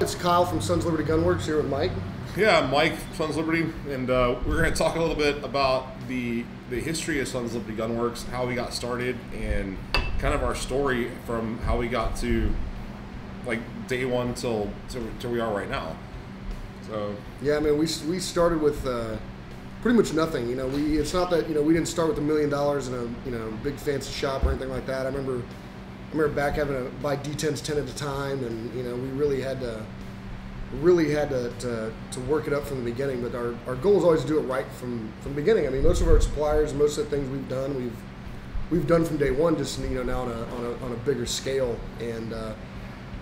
It's Kyle from Sons Liberty Gunworks here with Mike. Yeah, I'm Mike, Sons Liberty, and we're going to talk a little bit about the history of Sons Liberty Gunworks, how we got started, and kind of our story from how we got to like day one till we are right now. So yeah, I mean, we started with pretty much nothing. You know, it's not that, you know, we didn't start with $1 million in a big fancy shop or anything like that. I remember back having to buy D10s 10 at a time, and you know, we really had to work it up from the beginning. But our goal is always to do it right from the beginning. I mean, most of our suppliers, most of the things we've done from day one, just, you know, now on a bigger scale. And you know,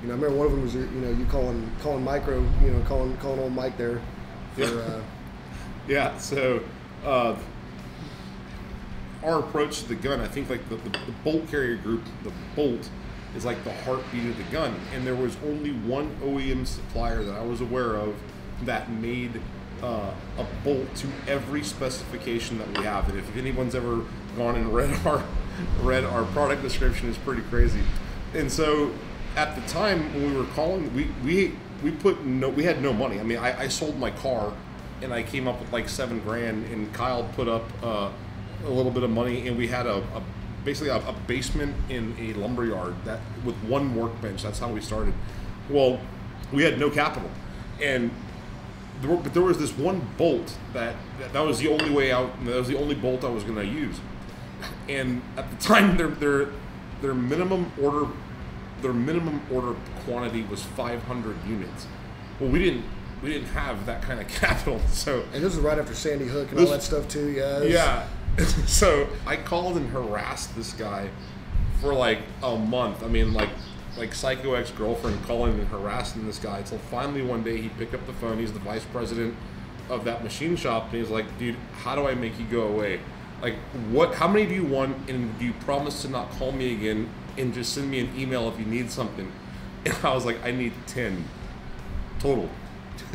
I remember one of them was, you know, you calling Micro, you know, calling old Mike there for yeah. So our approach to the gun, I think, like the bolt carrier group, the bolt is like the heartbeat of the gun, and there was only one OEM supplier that I was aware of that made a bolt to every specification that we have. And if anyone's ever gone and read our product description, it's pretty crazy. And so at the time when we were calling, we had no money. I mean, I sold my car and I came up with like $7,000, and Kyle put up a little bit of money, and we had basically a basement in a lumber yard that with one workbench. That's how we started. Well, we had no capital, but there was this one bolt that was the only way out. That was the only bolt I was going to use. And at the time, their minimum order quantity was 500 units. Well, we didn't have that kind of capital. So, and this was right after Sandy Hook and all that stuff too. Yeah. So I called and harassed this guy for like a month. I mean, like psycho ex-girlfriend calling and harassing this guy until finally one day he picked up the phone. He's the vice president of that machine shop, and he's like, "Dude, how do I make you go away? Like, what? How many do you want? And do you promise to not call me again and just send me an email if you need something?" And I was like, "I need 10 total."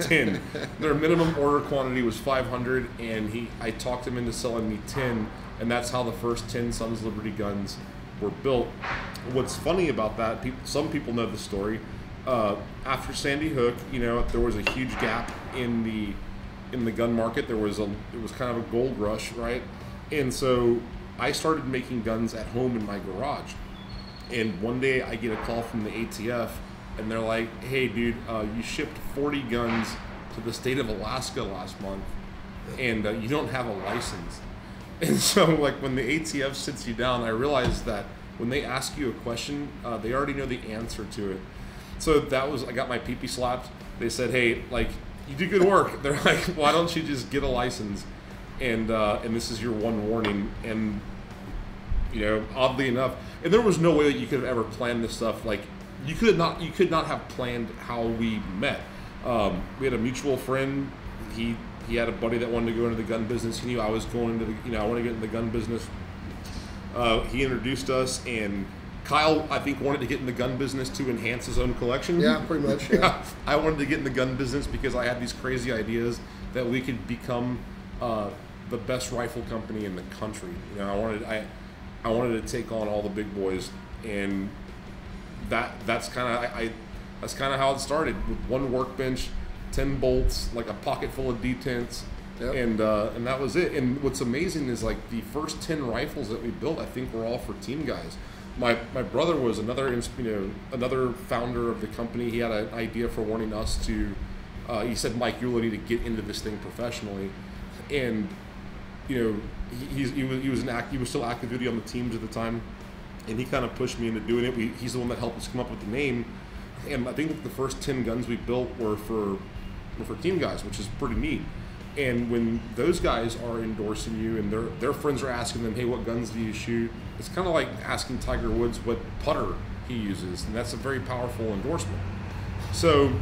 10. Their minimum order quantity was 500, and I talked him into selling me 10, and that's how the first 10 Sons Liberty guns were built. What's funny about that, some people know the story. After Sandy Hook, you know, there was a huge gap in the gun market. It was kind of a gold rush, right? And so I started making guns at home in my garage. And one day I get a call from the ATF, and they're like, "Hey, dude, you shipped 40 guns to the state of Alaska last month, and you don't have a license." And so, like, when the ATF sits you down, I realized that when they ask you a question, they already know the answer to it. So I got my pee-pee slapped. They said, "Hey, like, you do good work." They're like, "Why don't you just get a license? And this is your one warning." And, you know, oddly enough, and there was no way that you could have ever planned this stuff. Like, you could not have planned how we met. We had a mutual friend. He had a buddy that wanted to go into the gun business. He knew I was going into I want to get into the gun business. He introduced us, and Kyle, I think, wanted to get in the gun business to enhance his own collection. Yeah, pretty much. Yeah. I wanted to get in the gun business because I had these crazy ideas that we could become the best rifle company in the country. You know, I wanted to take on all the big boys, and that's kind of how it started, with one workbench, 10 bolts, like a pocket full of D10s. Yep. And that was it. And what's amazing is, like, the first 10 rifles that we built, I think, were all for team guys. My brother was another founder of the company. He had an idea for wanting us to. He said, "Mike, you really need to get into this thing professionally," and you know, he was still active duty on the teams at the time. And he kind of pushed me into doing it. He's the one that helped us come up with the name. And I think the first 10 guns we built were for team guys, which is pretty neat. And when those guys are endorsing you and their friends are asking them, "Hey, what guns do you shoot?" It's kind of like asking Tiger Woods what putter he uses. And that's a very powerful endorsement. So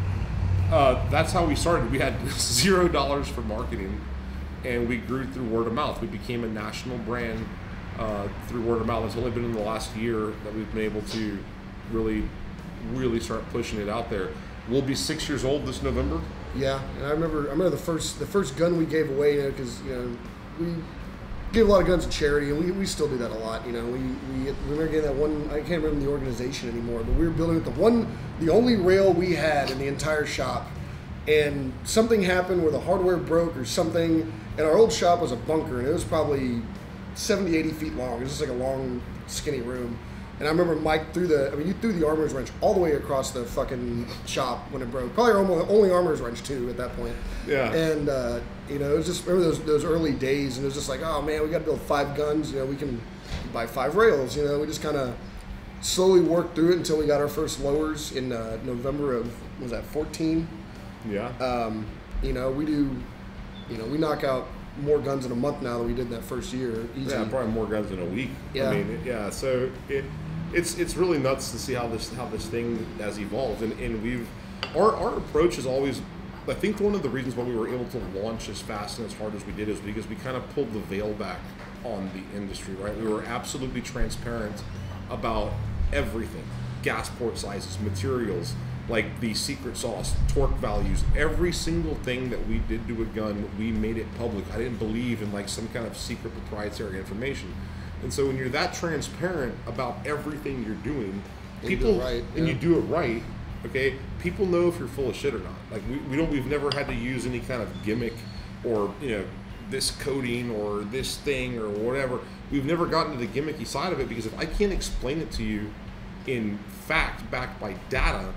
that's how we started. We had $0 for marketing, and we grew through word of mouth. We became a national brand through word of mouth. It's only been in the last year that we've been able to really start pushing it out there. We'll be 6 years old this November. Yeah, and I remember the first gun we gave away, because, you know, gave a lot of guns to charity, and we still do that a lot. You know, we remember getting that one. I can't remember the organization anymore, but we were building the only rail we had in the entire shop, and something happened where the hardware broke or something, and our old shop was a bunker, and it was probably 70, 80 feet long. It was just like a long, skinny room. And I remember Mike you threw the armorer's wrench all the way across the fucking shop when it broke. Probably our only armorer's wrench too at that point. Yeah. And you know, it was just, remember those early days, and it was just like, oh man, we got to build 5 guns. You know, we can buy 5 rails. You know, we just kind of slowly worked through it until we got our first lowers in November of, was that 14? Yeah. You know, we knock out more guns in a month now than we did that first year. Easy. Yeah, probably more guns in a week. Yeah. I mean, yeah. So it's really nuts to see how this thing has evolved, and our approach is always. I think one of the reasons why we were able to launch as fast and as hard as we did is because we kind of pulled the veil back on the industry, right? We were absolutely transparent about everything: gas port sizes, materials, like the secret sauce, torque values, every single thing that we did to a gun, we made it public. I didn't believe in like some kind of secret proprietary information. And so when you're that transparent about everything you're doing, you do it right, okay, people know if you're full of shit or not. Like we've never had to use any kind of gimmick or, you know, this coding or this thing or whatever. We've never gotten to the gimmicky side of it, because if I can't explain it to you in fact backed by data,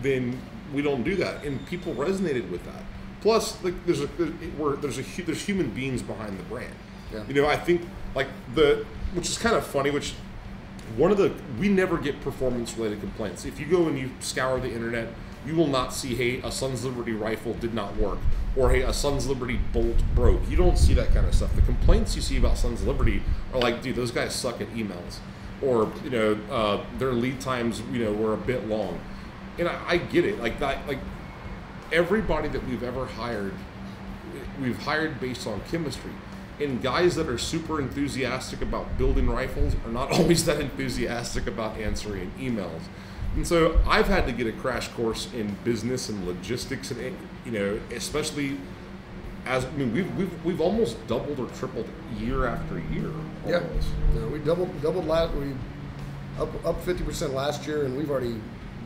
then we don't do that, and people resonated with that. Plus, like there's human beings behind the brand. Yeah. You know, I think which is kind of funny. We never get performance related complaints. If you go and you scour the internet, you will not see, hey, a Sons Liberty rifle did not work, or hey, a Sons Liberty bolt broke. You don't see that kind of stuff. The complaints you see about Sons Liberty are like, dude, those guys suck at emails, or you know, their lead times, you know, were a bit long. And I get it, like that, like everybody that we've ever hired, we've hired based on chemistry. And guys that are super enthusiastic about building rifles are not always that enthusiastic about answering emails. And so I've had to get a crash course in business and logistics, and you know, especially as we've almost doubled or tripled year after year. Almost. Yeah, no, we doubled last. We up 50% last year, and we've already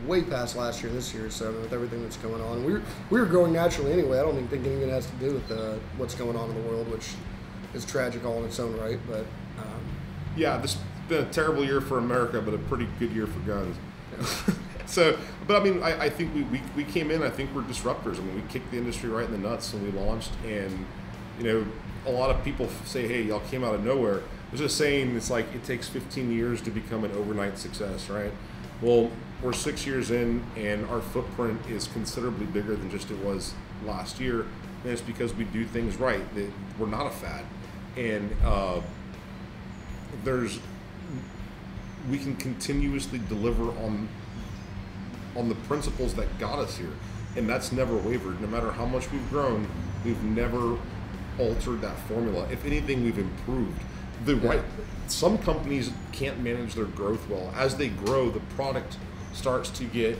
way past last year this year. So with everything that's going on, we were growing naturally anyway. I don't even think anything has to do with what's going on in the world, which is tragic all in its own right. But yeah, this has been a terrible year for America, but a pretty good year for guns. Yeah. So, but I mean, I think we came in. I think we're disruptors. I mean, we kicked the industry right in the nuts when we launched, and you know, a lot of people say, "Hey, y'all came out of nowhere." There's just saying it's like it takes 15 years to become an overnight success, right? Well, we're 6 years in, and our footprint is considerably bigger than just it was last year, and it's because we do things right. That we're not a fad, and we can continuously deliver on the principles that got us here, and that's never wavered. No matter how much we've grown, we've never altered that formula. If anything, we've improved. Some companies can't manage their growth well. As they grow, the product starts to get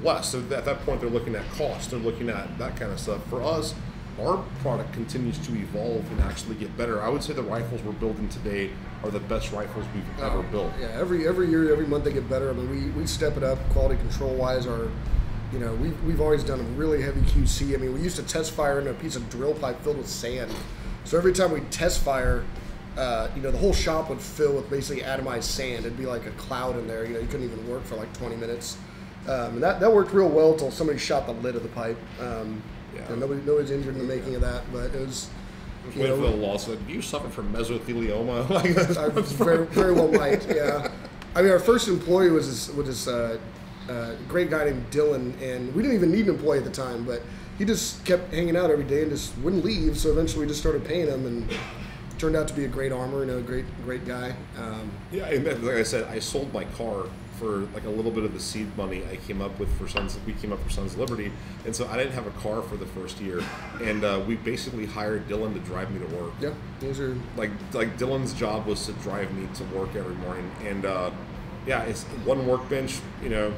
less. So at that point, they're looking at cost. They're looking at that kind of stuff. For us, our product continues to evolve and actually get better. I would say the rifles we're building today are the best rifles we've ever built. Yeah, every year, every month they get better. I mean, we step it up quality control wise. We've always done a really heavy QC. I mean, we used to test fire in a piece of drill pipe filled with sand. So every time we test fire, the whole shop would fill with basically atomized sand. It'd be like a cloud in there. You know, you couldn't even work for like 20 minutes. And that worked real well until somebody shot the lid of the pipe. And nobody's injured in the making of that, but it was. Waiting for the lawsuit. Do you suffer from mesothelioma? I very, very well might. Yeah. I mean, our first employee was this great guy named Dylan, and we didn't even need an employee at the time, but he just kept hanging out every day and just wouldn't leave. So eventually, we just started paying him, and turned out to be a great armor and a great guy. Yeah, and like I said, I sold my car for like a little bit of the seed money I came up with we came up for Sons Liberty, and so I didn't have a car for the first year, and we basically hired Dylan to drive me to work. Yeah, those are like Dylan's job was to drive me to work every morning, and it's one workbench, you know,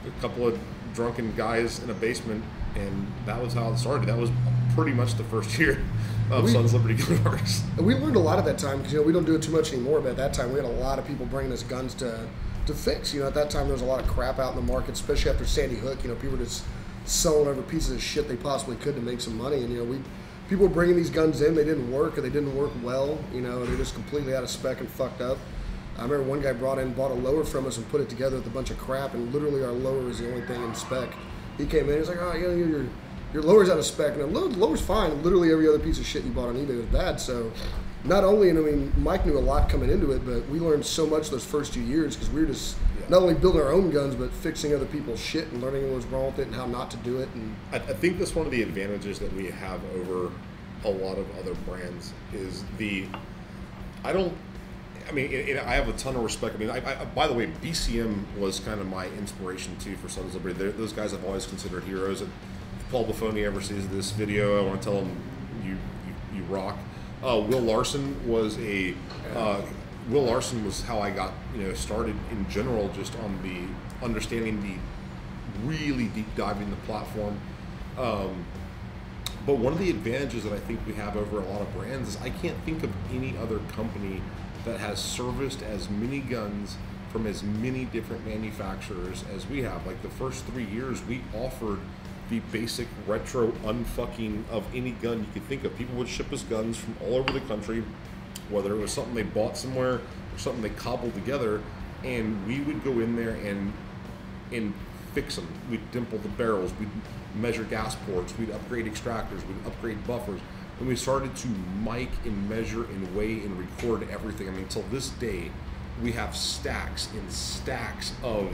a couple of drunken guys in a basement, and that was how it started. That was pretty much the first year of Sons of Liberty Gun Works. And we learned a lot at that time because we don't do it too much anymore. But at that time, we had a lot of people bringing us guns to fix. At that time there was a lot of crap out in the market, especially after Sandy Hook. People were just selling over pieces of shit they possibly could to make some money. And people were bringing these guns in, they didn't work, or they didn't work well. They're just completely out of spec and fucked up. I remember one guy bought a lower from us and put it together with a bunch of crap, and literally our lower is the only thing in spec. He came in, he's like, "Oh, your lower's out of spec." And the lower's fine. Literally every other piece of shit you bought on eBay was bad. So not only, Mike knew a lot coming into it, but we learned so much those first 2 years because we were just not only building our own guns, but fixing other people's shit and learning what was wrong with it and how not to do it. And I think that's one of the advantages that we have over a lot of other brands is I have a ton of respect. By the way, BCM was kind of my inspiration too for Sons of Liberty. Those guys I've always considered heroes. If Paul Buffoni ever sees this video, I want to tell him you rock. Will Larson was how I got started in general, just on the understanding the really deep diving the platform. But one of the advantages that I think we have over a lot of brands is I can't think of any other company that has serviced as many guns from as many different manufacturers as we have. Like the first 3 years, we offered the basic retro unfucking of any gun you could think of. People would ship us guns from all over the country, whether it was something they bought somewhere or something they cobbled together, and we would go in there and fix them. We'd dimple the barrels, we'd measure gas ports, we'd upgrade extractors, we'd upgrade buffers, and we started to mic and measure and weigh and record everything. Till this day, we have stacks and stacks of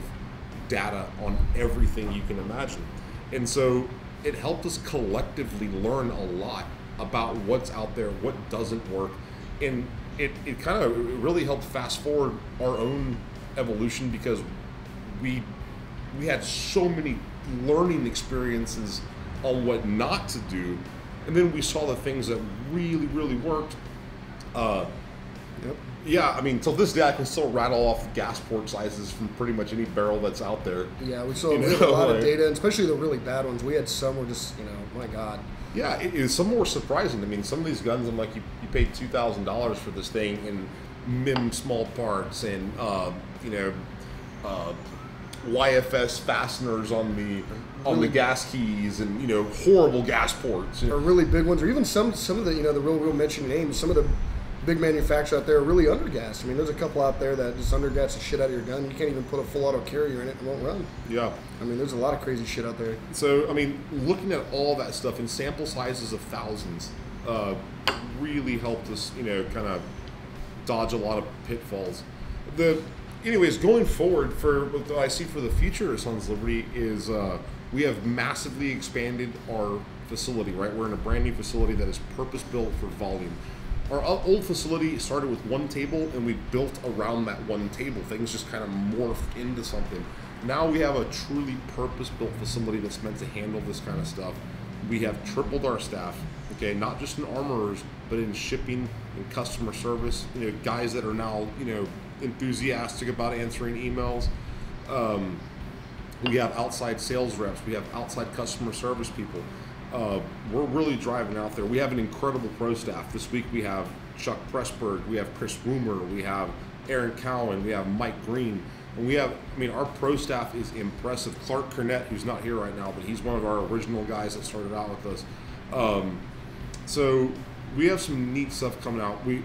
data on everything you can imagine. And so it helped us collectively learn a lot about what's out there, what doesn't work, and it kind of really helped fast forward our own evolution because we had so many learning experiences on what not to do, and then we saw the things that really, really worked. Yeah, till this day I can still rattle off gas port sizes from pretty much any barrel that's out there. Yeah, we had a lot of data, and especially the really bad ones. We had some were just, my God. Yeah, some were surprising. Some of these guns, I'm like, you paid $2,000 for this thing in MIM small parts and YFS fasteners on the gas keys and horrible gas ports. Or really big ones, or even some of the the real mentioned names. Some of the big manufacturers out there are really undergassed. There's a couple out there that just undergas the shit out of your gun. You can't even put a full auto carrier in it and it won't run. Yeah. There's a lot of crazy shit out there. So, looking at all that stuff in sample sizes of thousands really helped us, kind of dodge a lot of pitfalls. Anyways, going forward, for what I see for the future of Sons of Liberty is we have massively expanded our facility, right? We're in a brand new facility that is purpose-built for volume. Our old facility started with one table, and we built around that one table. Things just kind of morphed into something. Now we have a truly purpose-built facility that's meant to handle this kind of stuff. We have tripled our staff, okay, not just in armorers, but in shipping and customer service. Guys that are now, enthusiastic about answering emails. We have outside sales reps. We have outside customer service people. We're really driving out there. We have an incredible pro staff. This week we have Chuck Pressburg, we have Chris Woomer, we have Aaron Cowan, we have Mike Green, and we have, our pro staff is impressive. Clark Cornett, who's not here right now, but he's one of our original guys that started out with us. So we have some neat stuff coming out. We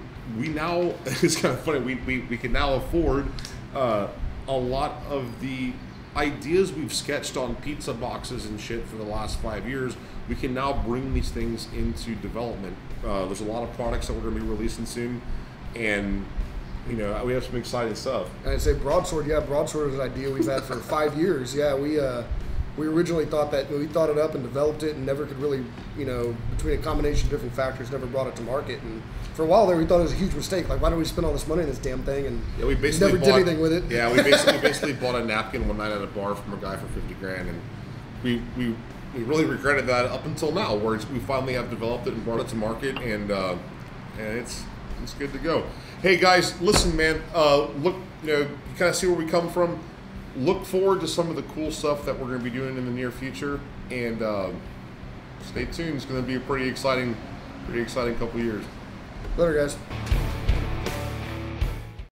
now, it's kind of funny, we can now afford a lot of the ideas we've sketched on pizza boxes and shit for the last 5 years. We can now bring these things into development. There's a lot of products that we're going to be releasing soon, and we have some exciting stuff. And I'd say Broadsword. Yeah, Broadsword is an idea we've had for 5 years. Yeah, we originally thought that we thought it up and developed it, and never could really, between a combination of different factors, never brought it to market. And for a while there, we thought it was a huge mistake. Like, why did we spend all this money on this damn thing? And yeah, we basically never did anything with it. Yeah, we basically bought a napkin one night at a bar from a guy for $50,000, and we really regretted that up until now, where we finally have developed it and brought it to market, and it's good to go. Hey guys, listen, man. Look, you kind of see where we come from. Look forward to some of the cool stuff that we're going to be doing in the near future, and stay tuned. It's going to be a pretty exciting couple years. Later, guys.